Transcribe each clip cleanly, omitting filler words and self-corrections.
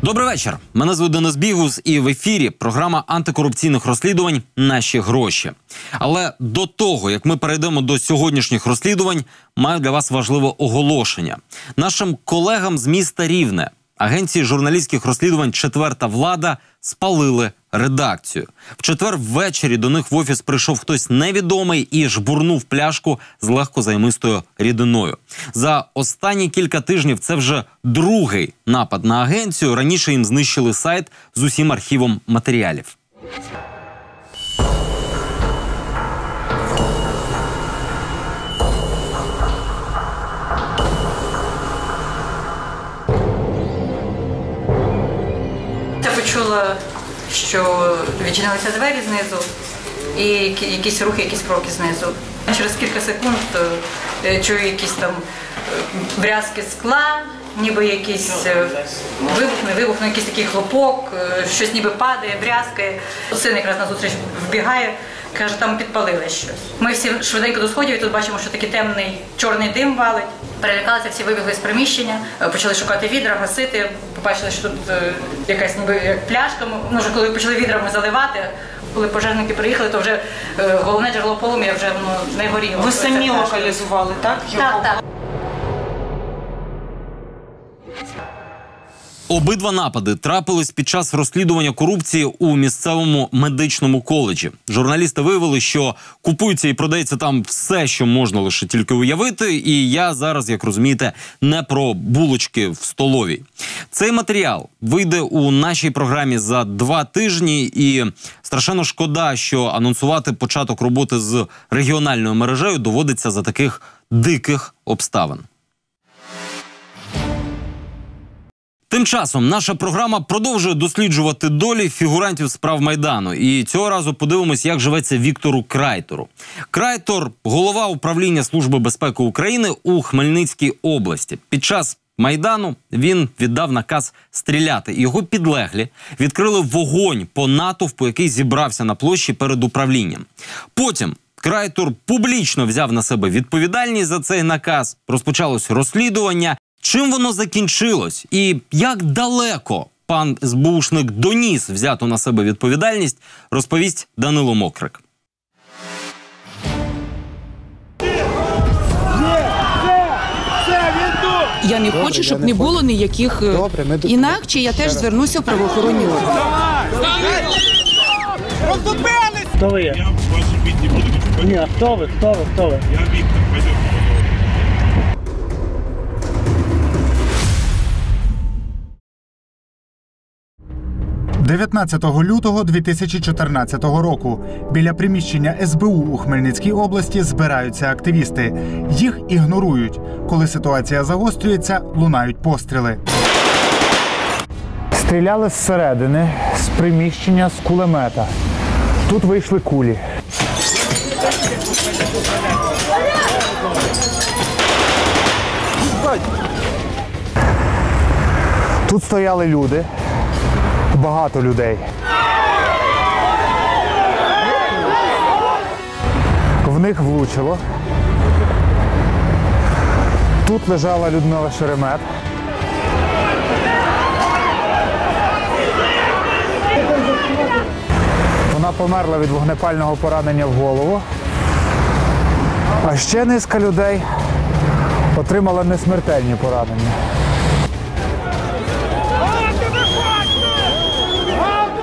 Добрий вечір. Мене звуть Денис Бігус і в ефірі програма антикорупційних розслідувань «Наші гроші». Але до того, як ми перейдемо до сьогоднішніх розслідувань, маю для вас важливе оголошення. Нашим колегам з міста Рівне, агенції журналістських розслідувань «Четверта влада» спалили редакцію. В четвер ввечері до них в офіс прийшов хтось невідомий і жбурнув пляшку з легкозаймистою рідиною. За останні кілька тижнів це вже другий напад на агенцію. Раніше їм знищили сайт з усім архівом матеріалів. Я почула, що відчинилися двері знизу і якісь рухи, якісь кроки знизу. Через кілька секунд чую якісь там брязки скла, ніби якийсь вибух, якийсь такий хлопок, щось ніби падає, брязкає. Син якраз назустріч вбігає, каже, там підпалили щось. Ми всі швиденько до сходів і тут бачимо, що такий темний чорний дим валить. Перелякалися, всі вибігли з приміщення, почали шукати відра, гасити. Побачили, що тут якась ніби як пляшка. Ну, вже коли почали відрами заливати, коли пожежники приїхали, то вже головне джерело полум'я вже не горіло. Ви самі локалізували, так? Так. Обидва напади трапились під час розслідування корупції у місцевому медичному коледжі. Журналісти виявили, що купується і продається там все, що можна лише тільки уявити. І я зараз, як розумієте, не про булочки в столовій. Цей матеріал вийде у нашій програмі за 2 тижні. І страшенно шкода, що анонсувати початок роботи з регіональною мережею доводиться за таких диких обставин. Тим часом наша програма продовжує досліджувати долі фігурантів справ Майдану. І цього разу подивимось, як живеться Віктору Крайтору. Крайтор – голова управління Служби безпеки України у Хмельницькій області. Під час Майдану він віддав наказ стріляти. Його підлеглі відкрили вогонь по натовпу, який зібрався на площі перед управлінням. Потім Крайтор публічно взяв на себе відповідальність за цей наказ. Розпочалось розслідування. Чим воно закінчилось і як далеко пан СБУшник доніс взяту на себе відповідальність, розповість Данило Мокрик. Я не хочу, щоб не було ніяких інакше, я теж звернуся в правоохоронні органи. Хто ви є? Я ваші бідні буду. Ні, а хто ви? Я Віктор, пойдемо. 19 лютого 2014 року біля приміщення СБУ у Хмельницькій області збираються активісти. Їх ігнорують. Коли ситуація загострюється, лунають постріли. Стріляли зсередини, з приміщення, з кулемета. Тут вийшли кулі. Тут стояли люди. Багато людей. В них влучило. Тут лежала Людмила Шеремет. Вона померла від вогнепального поранення в голову. А ще низка людей отримала несмертельні поранення.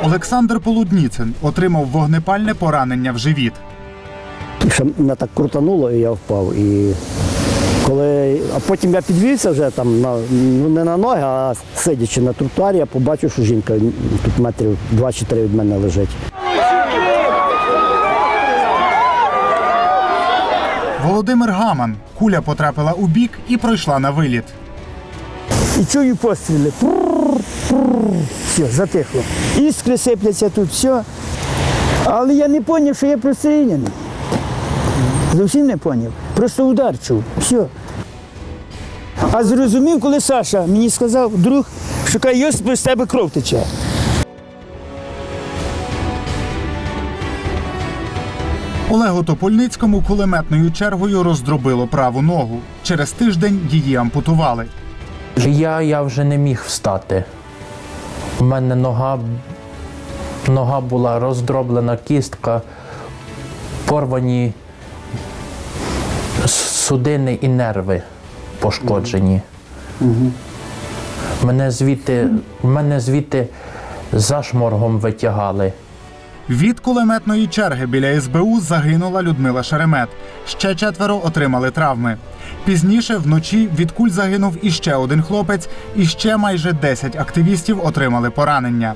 Олександр Полудніцин отримав вогнепальне поранення в живіт. Мене так крутануло, і я впав. А потім я підвівся вже там, не на ноги, а сидячи на тротуарі, я побачив, що жінка тут метрів 2-3 від мене лежить. Володимир Гаман. Куля потрапила у бік і пройшла на виліт. І чую постріли. Все, затихло. Іскри сипляться тут, все. Але я не зрозумів, що я простріляний. Зовсім не зрозумів. Просто удар чув. Все. А зрозумів, коли Саша мені сказав, друг, що каже, Йосип, з тебе кров тече. Олегу Топольницькому кулеметною чергою роздробило праву ногу. Через тиждень її ампутували. Я вже не міг встати. У мене нога була роздроблена, кістка, порвані судини і нерви пошкоджені. Мене звідти зашморгом витягали. Від кулеметної черги біля СБУ загинула Людмила Шеремет. Ще 4 отримали травми. Пізніше вночі від куль загинув іще один хлопець, і ще майже 10 активістів отримали поранення.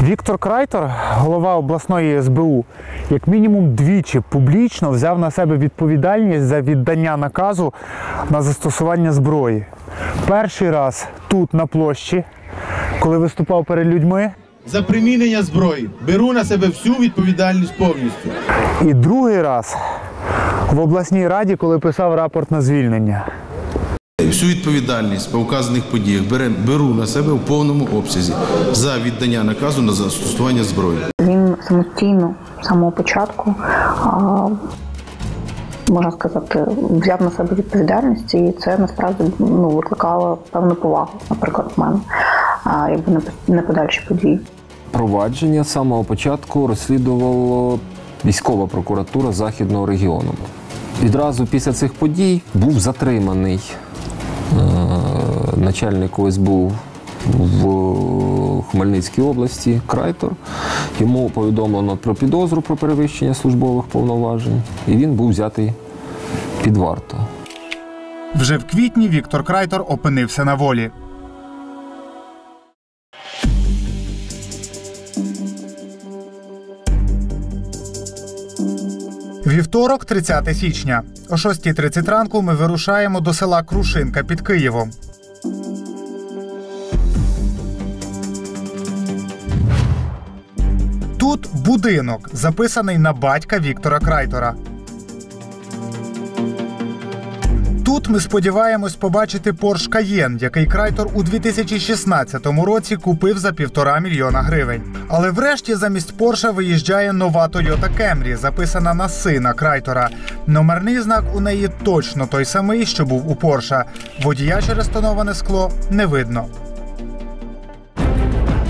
Віктор Крайтор, голова обласної СБУ, як мінімум двічі публічно взяв на себе відповідальність за віддання наказу на застосування зброї. Перший раз тут, на площі, коли виступав перед людьми. За примінення зброї беру на себе всю відповідальність повністю. І другий раз в обласній раді, коли писав рапорт на звільнення. Всю відповідальність по вказаних подіях беру на себе в повному обсязі за віддання наказу на застосування зброї. Він самостійно, з самого початку, можна сказати, взяв на себе відповідальність, і це насправді викликало певну повагу, наприклад, в мене, якби не подальші події. Провадження з самого початку розслідувала військова прокуратура Західного регіону. Відразу після цих подій був затриманий начальник СБУ в Хмельницькій області Крайтор. Йому повідомлено про підозру про перевищення службових повноважень, і він був взятий під варту. Вже в квітні Віктор Крайтор опинився на волі. Вівторок, 30 січня. О 6:30 ранку ми вирушаємо до села Крушинка під Києвом. Тут будинок, записаний на батька Віктора Крайтора. Тут ми сподіваємось побачити Porsche Cayenne, який Крайтор у 2016 році купив за 1,5 мільйона гривень. Але врешті замість Porsche виїжджає нова Toyota Camry, записана на сина Крайтора. Номерний знак у неї точно той самий, що був у Porsche. Водія через тоноване скло не видно.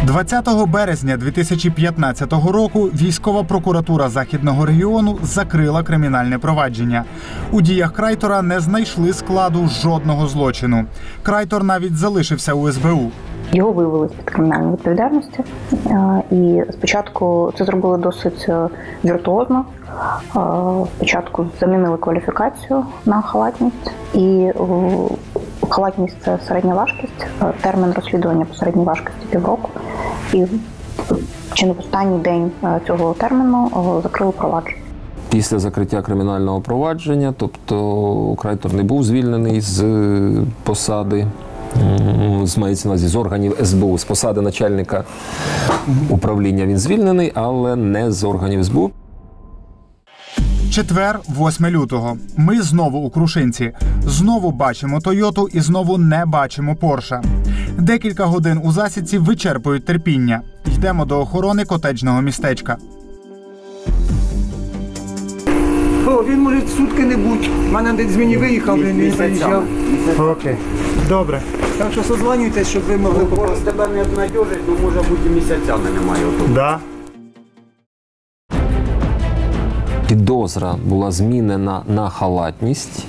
20 березня 2015 року військова прокуратура Західного регіону закрила кримінальне провадження. У діях Крайтора не знайшли складу жодного злочину. Крайтор навіть залишився у СБУ. Його виявили з-під кримінальної відповідальності. І спочатку це зробили досить віртуозно. Спочатку замінили кваліфікацію на халатність. І халатність – це середня важкість. Термін розслідування по середній важкості – 1,5 року. І чи не в останній день цього терміну закрили провадження. Після закриття кримінального провадження, тобто Крайтор не був звільнений з посади, мається на увазі з органів СБУ, з посади начальника управління він звільнений, але не з органів СБУ. Четвер, 8 лютого. Ми знову у Крушинці. Знову бачимо Тойоту і знову не бачимо Порша. Декілька годин у засідці вичерпують терпіння. Йдемо до охорони котеджного містечка. О, він, може, сутки не будь. У мене десь з мені виїхав, він приїжджав. Окей. Добре. Так що созванюйтесь, щоб ви могли попасти. Тебе не обнадьожить, бо може бути місяцями немає отут. Да. Підозра була змінена на халатність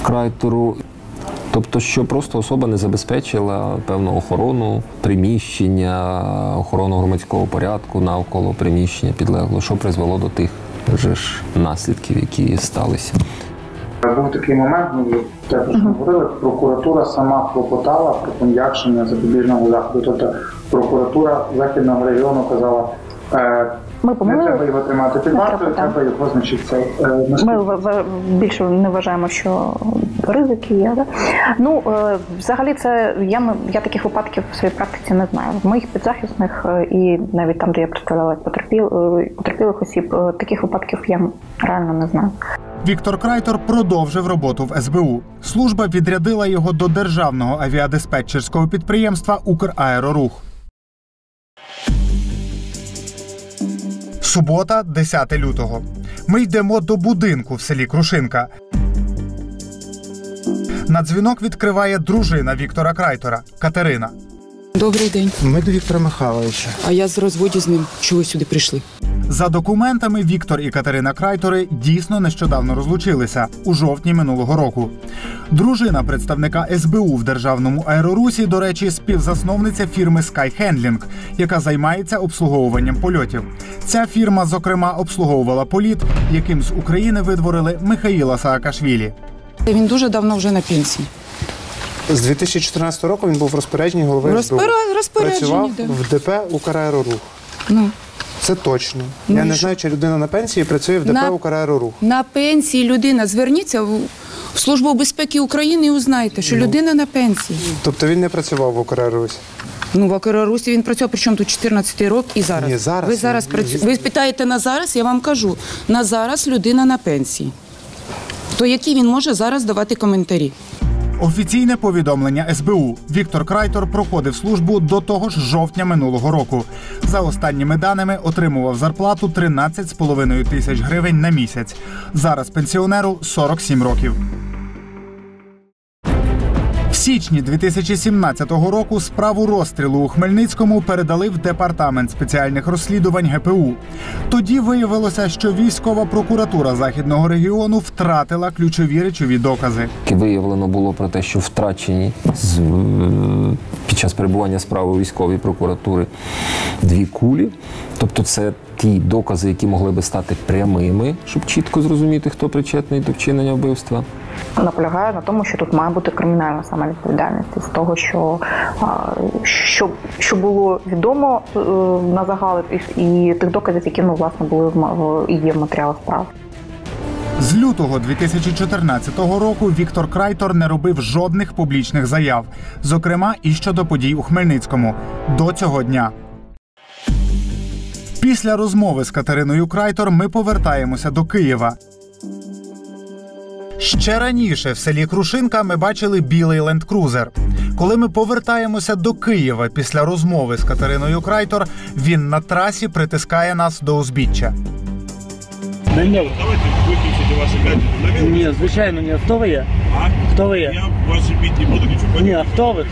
Крайтору. Тобто, що просто особа не забезпечила певну охорону приміщення, охорону громадського порядку навколо приміщення підлеглого, що призвело до тих же ж наслідків, які сталися. Був такий момент, ми те, про що говорили, прокуратура сама клопотала про пом'якшення запобіжного заходу. Тобто прокуратура Західного регіону казала, не треба його тримати під вартою, треба його, значить, це... Ми більше не вважаємо, що ризики є. Да? Ну, взагалі, це я таких випадків в своїй практиці не знаю. В моїх підзахисних і навіть там, де я представляла потерпілих осіб, таких випадків я реально не знаю. Віктор Крайтор продовжив роботу в СБУ. Служба відрядила його до державного авіадиспетчерського підприємства «Украерорух». Субота, 10 лютого. Ми йдемо до будинку в селі Крушинка. На дзвінок відкриває дружина Віктора Крайтора – Катерина. Добрий день. Ми до Віктора Михайловича. А я з розводі з ним. Чого сюди прийшли? За документами, Віктор і Катерина Крайтори дійсно нещодавно розлучилися – у жовтні минулого року. Дружина представника СБУ в Державному аерорусі, до речі, співзасновниця фірми SkyHandling, яка займається обслуговуванням польотів. Ця фірма, зокрема, обслуговувала політ, яким з України видворили Михаїла Саакашвілі. Він дуже давно вже на пенсії. З 2014 року він був в розпорядженні голови СБУ. Працював в ДП «Украерорух». Ну. Це точно. Я не знаю, чи людина на пенсії працює в ДП «Украерорух». На пенсії людина. Зверніться в Службу безпеки України і узнайте, що людина на пенсії. Тобто він не працював в «Украерорусі»? Ну, в «Украерорусі» він працював, причому тут 14-й рік і зараз. Ні, зараз. Ви зараз працюєте. Ви питаєте на зараз, я вам кажу. На зараз людина на пенсії. То які він може зараз давати коментарі? Офіційне повідомлення СБУ. Віктор Крайтор проходив службу до того ж жовтня минулого року. За останніми даними отримував зарплату 13,5 тисяч гривень на місяць. Зараз пенсіонеру 47 років. В січні 2017 року справу розстрілу у Хмельницькому передали в Департамент спеціальних розслідувань ГПУ. Тоді виявилося, що військова прокуратура Західного регіону втратила ключові речові докази. Виявлено було про те, що втрачені під час перебування справи у військовій прокуратури 2 кулі. Тобто це ті докази, які могли би стати прямими, щоб чітко зрозуміти, хто причетний до вчинення вбивства. Наполягаю на тому, що тут має бути кримінальна саме відповідальність з того, що було відомо на загал і тих доказів, які власне були і є в матеріалах справи. З лютого 2014 року Віктор Крайтор не робив жодних публічних заяв, зокрема і щодо подій у Хмельницькому, до цього дня. Після розмови з Катериною Крайтор ми повертаємося до Києва. Ще раніше в селі Крушинка ми бачили білий ленд-крузер. Коли ми повертаємося до Києва після розмови з Катериною Крайтор, він на трасі притискає нас до узбіччя. Давайте виключите ваші гаджети. Ні, звичайно, ні. Хто ви є? А? Хто ви є? Я ваші бід не буду нічого. Ні, хто ви?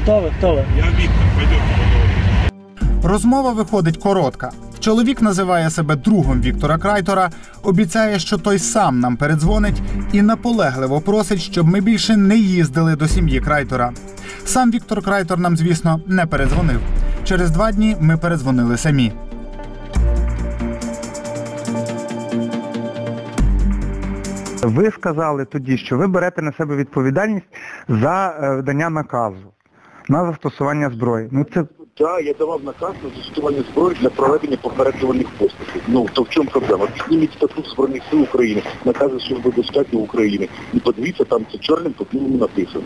Я Віктор, пойдемте. Розмова виходить коротка. Чоловік називає себе другом Віктора Крайтора, обіцяє, що той сам нам передзвонить і наполегливо просить, щоб ми більше не їздили до сім'ї Крайтора. Сам Віктор Крайтор нам, звісно, не передзвонив. Через 2 дні ми передзвонили самі. Ви сказали тоді, що ви берете на себе відповідальність за видання наказу на застосування зброї. Так, я давав наказ на застосування зброї для проведення попереджувальних поступів. То в чому проблема? Підніміть статут Збройних сил України, накази Служби безпеки України. І подивіться, там це чорним по білому написано.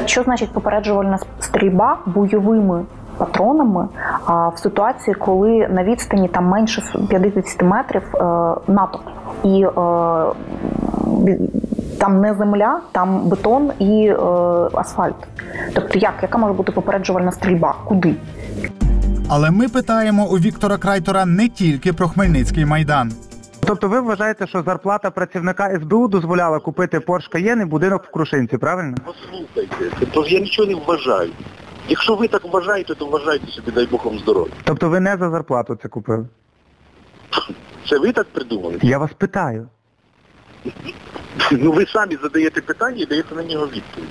Що значить попереджувальна стрільба бойовими патронами в ситуації, коли на відстані там менше 50 метрів натовп і там не земля, там бетон і асфальт. Тобто яка може бути попереджувальна стрільба? Куди? Але ми питаємо у Віктора Крайтора не тільки про Хмельницький Майдан. Тобто ви вважаєте, що зарплата працівника СБУ дозволяла купити Porsche Cayenne і будинок в Крушинці, правильно? Послухайте, тож я нічого не вважаю. Якщо ви так вважаєте, то вважайте собі, дай Бог вам здоров'я. Тобто ви не за зарплату це купили? Це ви так придумали? Я вас питаю. Ви самі задаєте питання і даєте на нього відповідь.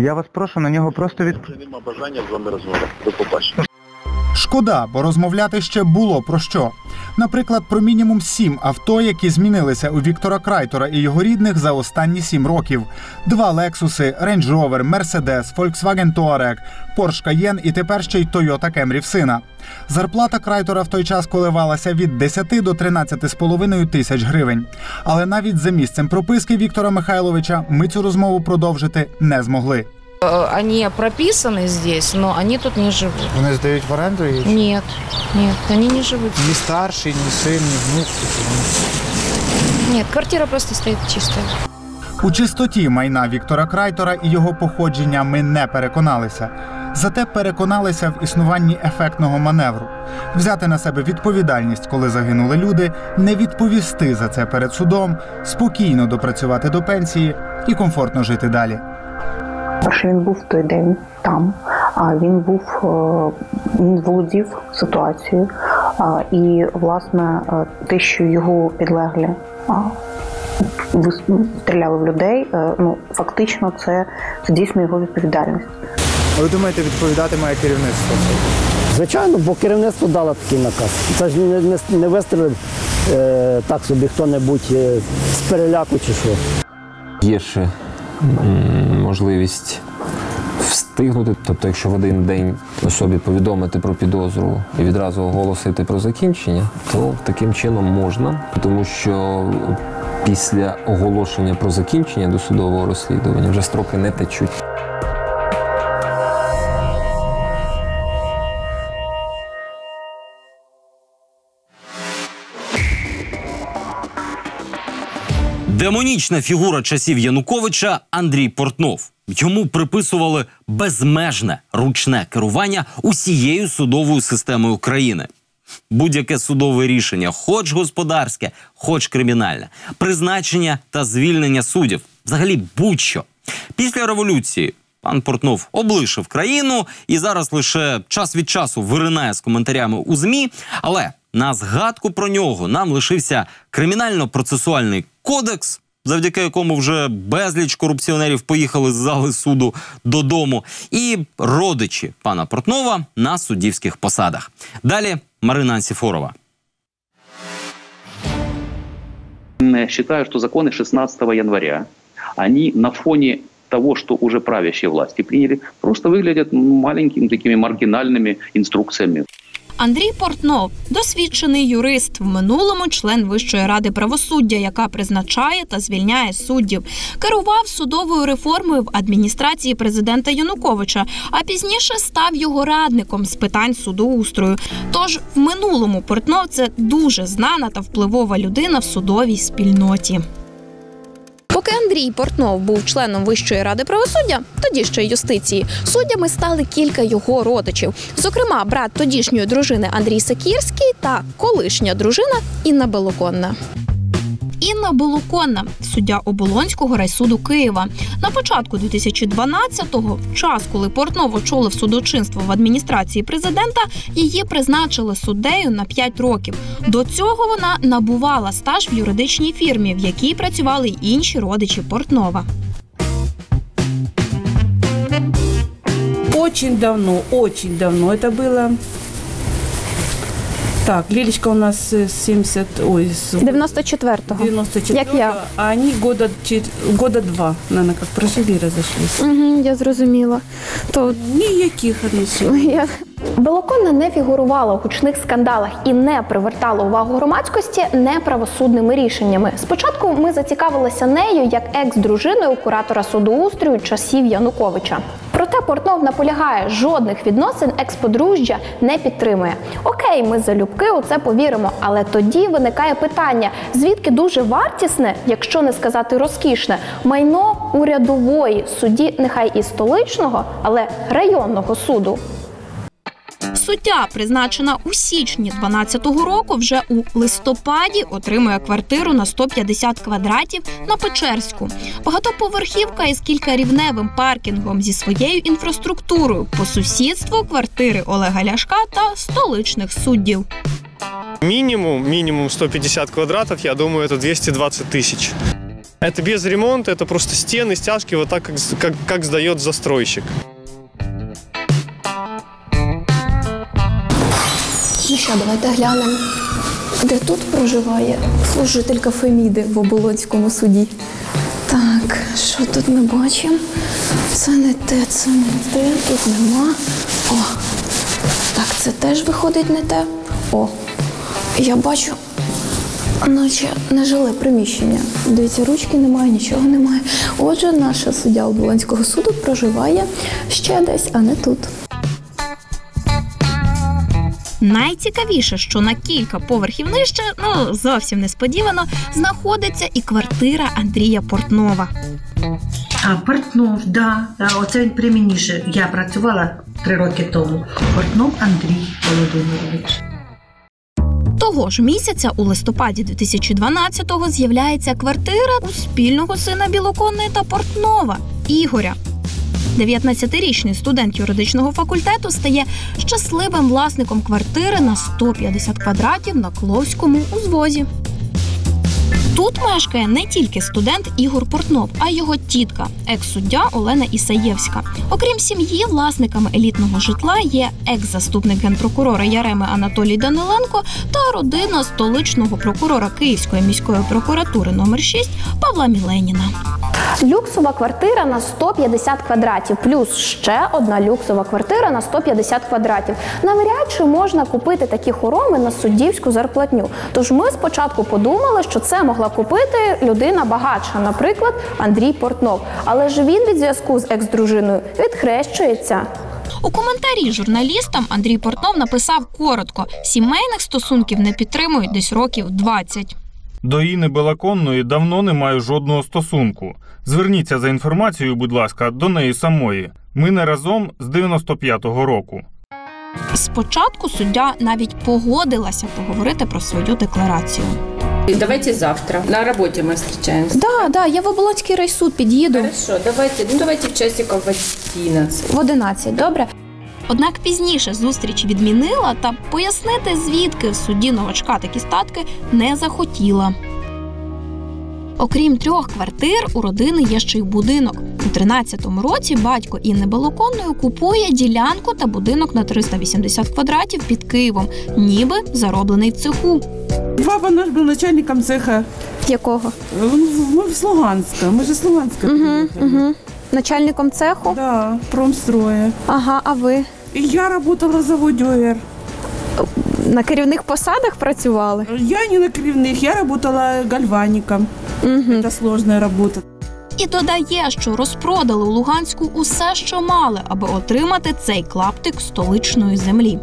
Я вас прошу на нього просто відповідь. Вже нема бажання з вами розмовляти. До побачення. Шкода, бо розмовляти ще було про що. Наприклад, про мінімум 7 авто, які змінилися у Віктора Крайтора і його рідних за останні 7 років. 2 Лексуси, Range Rover, Mercedes, Volkswagen Touareg, Porsche Cayenne і тепер ще й Toyota Camry в сина. Зарплата Крайтора в той час коливалася від 10 до 13,5 тисяч гривень. Але навіть за місцем прописки Віктора Михайловича ми цю розмову продовжити не змогли. Они прописаны здесь, но они тут не живут. Вони здають в оренду її? Нет, они не живут. Ні старший, ні син, ні внук? Нет, квартира просто стоит чистая. У чистоті майна Віктора Крайтора і його походження ми не переконалися. Зате переконалися в існуванні ефектного маневру. взяти на себе відповідальність, коли загинули люди, не відповісти за це перед судом, спокійно допрацювати до пенсії і комфортно жити далі. Перше, він був в той день там, він володів ситуацією, і, власне, те, що його підлеглі стріляли в людей, фактично це дійсно його відповідальність. А ви думаєте, відповідати має керівництво? Звичайно, бо керівництво дало такий наказ. Це ж не вистрілив так собі хто-небудь з переляку чи що. Є ще можливість встигнути, тобто якщо в один день особі повідомити про підозру і відразу оголосити про закінчення, то таким чином можна, тому що після оголошення про закінчення досудового розслідування вже строки не течуть. Демонічна фігура часів Януковича Андрій Портнов. Йому приписували безмежне ручне керування усією судовою системою країни. Будь-яке судове рішення, хоч господарське, хоч кримінальне, призначення та звільнення суддів, взагалі будь-що. Після революції пан Портнов облишив країну і зараз лише час від часу виринає з коментарями у ЗМІ, але на згадку про нього нам лишився кримінально-процесуальний кодекс, завдяки якому вже безліч корупціонерів поїхали з зали суду додому, і родичі пана Портнова на суддівських посадах. Далі Марина Анцифорова. Считаю, что законы 16 января, они на фоне того, что уже правящие власти приняли, просто выглядят маленькими такими маргинальными инструкциями. Андрій Портнов – досвідчений юрист, в минулому член Вищої ради правосуддя, яка призначає та звільняє суддів. Керував судовою реформою в адміністрації президента Януковича, а пізніше став його радником з питань судоустрою. Тож в минулому Портнов – це дуже знана та впливова людина в судовій спільноті. Поки Андрій Портнов був членом Вищої ради правосуддя, тоді ще й юстиції, суддями стали кілька його родичів. Зокрема, брат тодішньої дружини Андрій Сакірський та колишня дружина Інна Белоконна. Інна Белоконна – суддя Оболонського райсуду Києва. На початку 2012-го, в час, коли Портнов очолив судочинство в адміністрації президента, її призначили суддею на 5 років. До цього вона набувала стаж в юридичній фірмі, в якій працювали й інші родичі Портнова. Очень давно, это было... Так, Лилечка у нас 94-го. 94-го. Як я. А они года два, наверное, как прожили, разошлись. Угу, я зрозуміла. То ніяких отношень. Белоконна не фігурувала у гучних скандалах і не привертала увагу громадськості неправосудними рішеннями. Спочатку ми зацікавилися нею як екс-дружиною куратора судоустрою часів Януковича. Проте Портнов наполягає, жодних відносин екс-подружжя не підтримує. Окей, ми залюбки у це повіримо, але тоді виникає питання, звідки дуже вартісне, якщо не сказати розкішне, майно урядової судді, нехай і столичного, але районного суду. Суддя, призначена у січні 2012 року, вже у листопаді отримує квартиру на 150 квадратів на Печерську. Багатоповерхівка із кількарівневим паркінгом зі своєю інфраструктурою. По сусідству квартири Олега Ляшка та столичних суддів. Минимум 150 квадратов, я думаю, это 220 тысяч. Это без ремонта, это просто стены, стяжки, вот так, как сдает застройщик. Ну що, давайте глянемо, де тут проживає служителька Феміди в Оболонському суді. Так, що тут ми бачимо? Це не те, тут нема. О, так, це теж виходить не те. О, я бачу, наче нежиле приміщення. Дивіться, ручки немає, нічого немає. Отже, наша суддя Оболонського суду проживає ще десь, а не тут. Найцікавіше, що на кілька поверхів нижче, зовсім несподівано, знаходиться і квартира Андрія Портнова. Портнов, да. Оце він при мені. Я працювала 3 роки тому. Портнов Андрій Володимирович. Того ж місяця, у листопаді 2012-го, з'являється квартира у спільного сина Білоконної та Портнова – Ігоря. 19-річний студент юридичного факультету стає щасливим власником квартири на 150 квадратів на Кловському узвозі. Тут мешкає не тільки студент Ігор Портнов, а й його тітка, екс-суддя Олена Ісаєвська. Окрім сім'ї, власниками елітного житла є екс-заступник генпрокурора Яреми Анатолій Даниленко та родина столичного прокурора Київської міської прокуратури номер 6 Павла Міленіна. Люксова квартира на 150 квадратів, плюс ще одна люксова квартира на 150 квадратів. Навряд чи можна купити такі хороми на суддівську зарплатню. Тож ми спочатку подумали, що це могла купити людина багатша, наприклад, Андрій Портнов. Але ж він від зв'язку з екс-дружиною відхрещується. У коментарі журналістам Андрій Портнов написав коротко: «Сімейних стосунків не підтримують десь років 20». До Інни Белоконної давно не маю жодного стосунку. Зверніться за інформацією, будь ласка, до неї самої. Ми не разом з 95-го року. Спочатку суддя навіть погодилася поговорити про свою декларацію. Давайте завтра. На роботі ми зустрічаємося. Да, я в Оболонський райсуд під'їду. Хорошо, давайте в часиків в 11. В 11, добре? Однак пізніше зустріч відмінила та пояснити, звідки в судді новачка такі статки, не захотіла. Окрім 3 квартир, у родини є ще й будинок. У 13-му році батько Інни Белоконної купує ділянку та будинок на 380 квадратів під Києвом, ніби зароблений в цеху. Папа наш був начальником цеха. Якого? Ми з Луганська. Ми ж з Луганська. Начальником цеху? Да, промстроя. Ага, а ви? Я працювала на заводі ОР. На керівних посадах працювали? Я не на керівних, я працювала гальваніком. Це складна робота. І додає, що розпродали у Луганську усе, що мали, аби отримати цей клаптик столичної землі.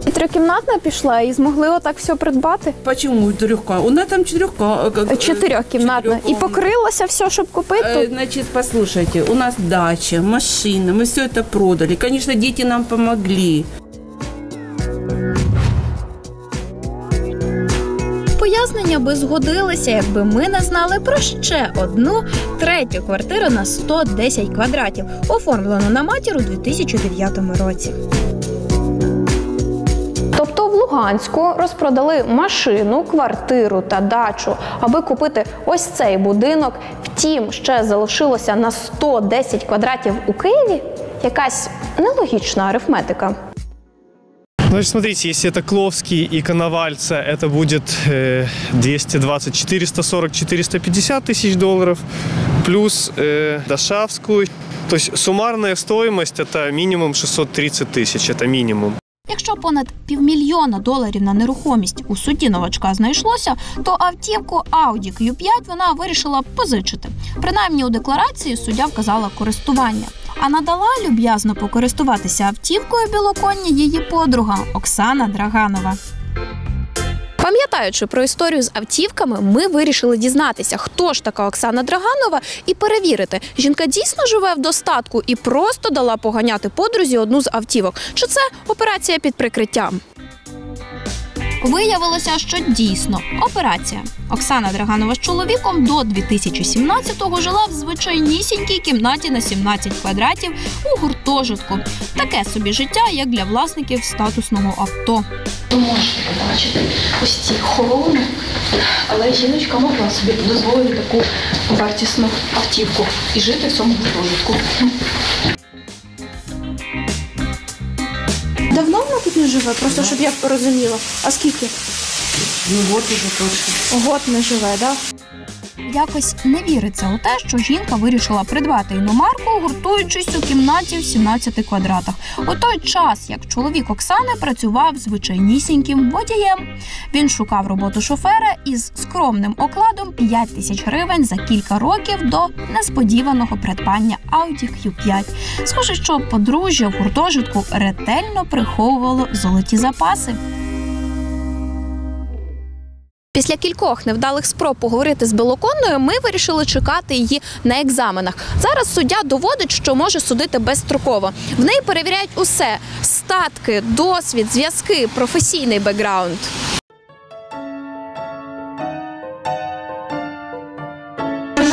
І 3-кімнатна пішла і змогли отак все придбати? Чому 3-кімнатна? У нас там 4-кімнатна. І покрилося все, щоб купити? Значит, послушайте, у нас дача, машина, мы все это продали. Конечно, дети нам помогли. Пояснення би згодилися, якби ми не знали про ще одну 3-ю квартиру на 110 квадратів, оформлену на матір у 2009 році. Тобто в Луганську розпродали машину, квартиру та дачу, аби купити ось цей будинок. Втім, ще залишилося на 110 квадратів у Києві? Якась нелогічна арифметика. Значит, смотрите, если это Кловский и Коновальца, это будет 220, 440, 450 тысяч долларов, плюс Дашавскую. То есть суммарная стоимость – это минимум 630 тысяч, это минимум. Якщо понад $500 000 на нерухомість у судді новачка знайшлося, то автівку Audi Q5 вона вирішила позичити. Принаймні у декларації суддя вказала користування. А надала люб'язно покористуватися автівкою Білоконні її подруга Оксана Драганова. Пам'ятаючи про історію з автівками, ми вирішили дізнатися, хто ж така Оксана Драганова, і перевірити, жінка дійсно живе в достатку і просто дала поганяти подрузі одну з автівок, чи це операція під прикриттям. Виявилося, що дійсно операція. Оксана Драганова з чоловіком до 2017-го жила в звичайнісінькій кімнаті на 17 квадратів у гуртожитку. Таке собі життя, як для власників статусного авто. Ви можете побачити ось ці хороми, але жіночка могла собі дозволити таку вартісну автівку і жити в цьому гуртожитку. Давно вона тут не живе? Просто, щоб я розуміла. А скільки? Год уже точно. Год не живе, так? Якось не віриться у те, що жінка вирішила придбати іномарку, гуртуючись у кімнаті в 17 квадратах. У той час, як чоловік Оксани працював звичайнісіньким водієм. Він шукав роботу шофера із скромним окладом 5 тисяч гривень за кілька років до несподіваного придбання Audi Q5. Схоже, що подружжя в гуртожитку ретельно приховувало золоті запаси. Після кількох невдалих спроб поговорити з Белоконною, ми вирішили чекати її на екзаменах. Зараз суддя доводить, що може судити безстроково. В неї перевіряють усе – статки, досвід, зв'язки, професійний бекграунд.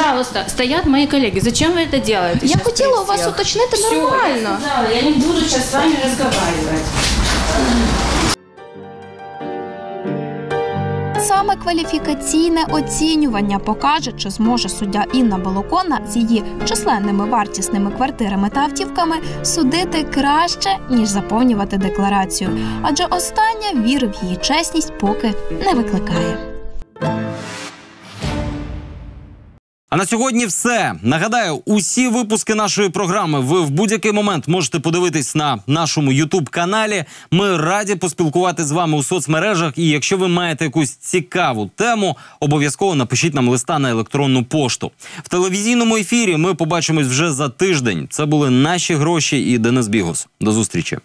Пожалуйста, стоят мои коллеги. Зачем вы это делаете? Я сейчас хотела при у вас всех? уточнити Всё, нормально. Я сказала, я не буду сейчас с вами разговаривать. Саме кваліфікаційне оцінювання покаже, чи зможе суддя Інна Балоконна з її численними вартісними квартирами та автівками судити краще, ніж заповнювати декларацію. Адже остання віри в її чесність поки не викликає. А на сьогодні все. Нагадаю, усі випуски нашої програми ви в будь-який момент можете подивитись на нашому YouTube-каналі. Ми раді поспілкувати з вами у соцмережах. І якщо ви маєте якусь цікаву тему, обов'язково напишіть нам листа на електронну пошту. В телевізійному ефірі ми побачимось вже за тиждень. Це були «Наші гроші» і Денис Бігус. До зустрічі.